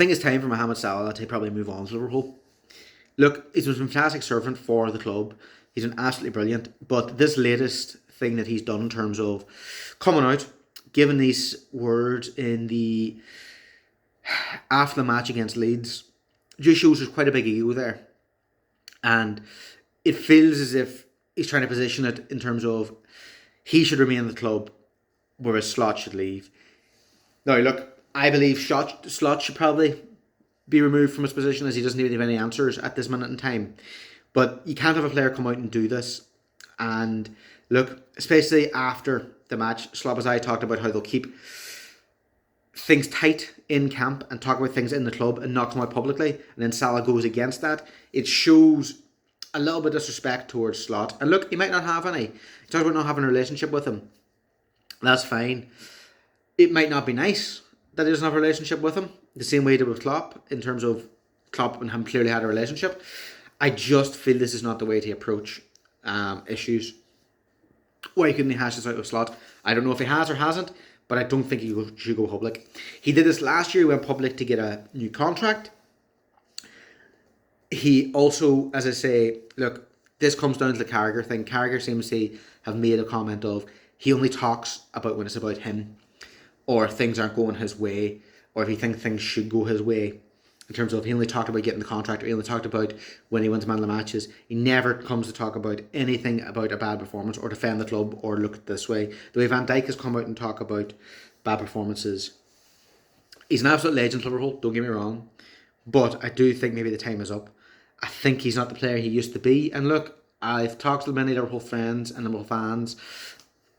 think it's time for Mohamed Salah to probably move on to Liverpool. Look, he's been a fantastic servant for the club. He's been absolutely brilliant. But this latest thing that he's done in terms of coming out, giving these words in the after the match against Leeds, just shows there's quite a big ego there. And it feels as if he's trying to position it in terms of he should remain in the club, whereas Slot should leave. Now, look, I believe Slot should probably be removed from his position as he doesn't even have any answers at this minute in time. But you can't have a player come out and do this. And look, especially after the match, Slobozai talked about how they'll keep things tight in camp and talk about things in the club and not come out publicly. And then Salah goes against that. It shows a little bit of disrespect towards Slot. And look, he might not have any. He talks about not having a relationship with him. That's fine. It might not be nice that he doesn't have a relationship with him, the same way he did with Klopp, in terms of Klopp and him clearly had a relationship. I just feel this is not the way to approach issues. Why couldn't he hash this out with Slot? I don't know if he has or hasn't, but I don't think he should go public. He did this last year, he went public to get a new contract. He also, as I say, look, this comes down to the Carragher thing. Carragher seems to have made a comment of he only talks about when it's about him, or things aren't going his way, or if he thinks things should go his way. In terms of, he only talked about getting the contract, or he only talked about when he wins man of the matches. He never comes to talk about anything about a bad performance or defend the club or look at this way. The way Van Dijk has come out and talk about bad performances. He's an absolute legend, Liverpool, don't get me wrong. But I do think maybe the time is up. I think he's not the player he used to be. And look, I've talked to many Liverpool friends and Liverpool fans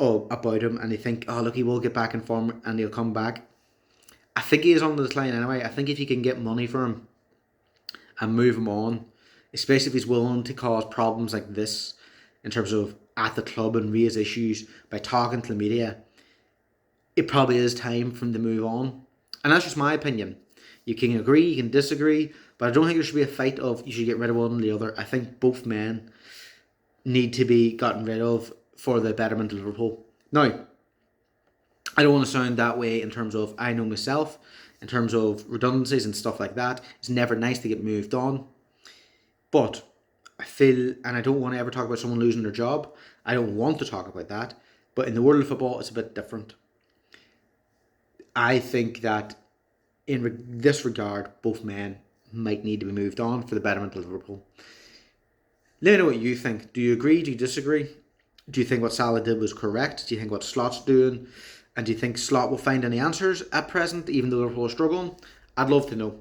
about him, and they think, oh look, he will get back in form and he'll come back. I think he is on the decline anyway. I think if you can get money for him and move him on, especially if he's willing to cause problems like this in terms of at the club and raise issues by talking to the media, it probably is time for him to move on. And that's just my opinion. You can agree, you can disagree, but I don't think there should be a fight of you should get rid of one or the other. I think both men need to be gotten rid of for the betterment of Liverpool. Now, I don't want to sound that way in terms of I know myself, in terms of redundancies and stuff like that. It's never nice to get moved on. But I feel, and I don't want to ever talk about someone losing their job. I don't want to talk about that. But in the world of football, it's a bit different. I think that in this regard, both men might need to be moved on for the betterment of Liverpool. Let me know what you think. Do you agree? Do you disagree? Do you think what Salah did was correct? Do you think what Slot's doing? And do you think Slot will find any answers at present, even though Liverpool are struggling? I'd love to know.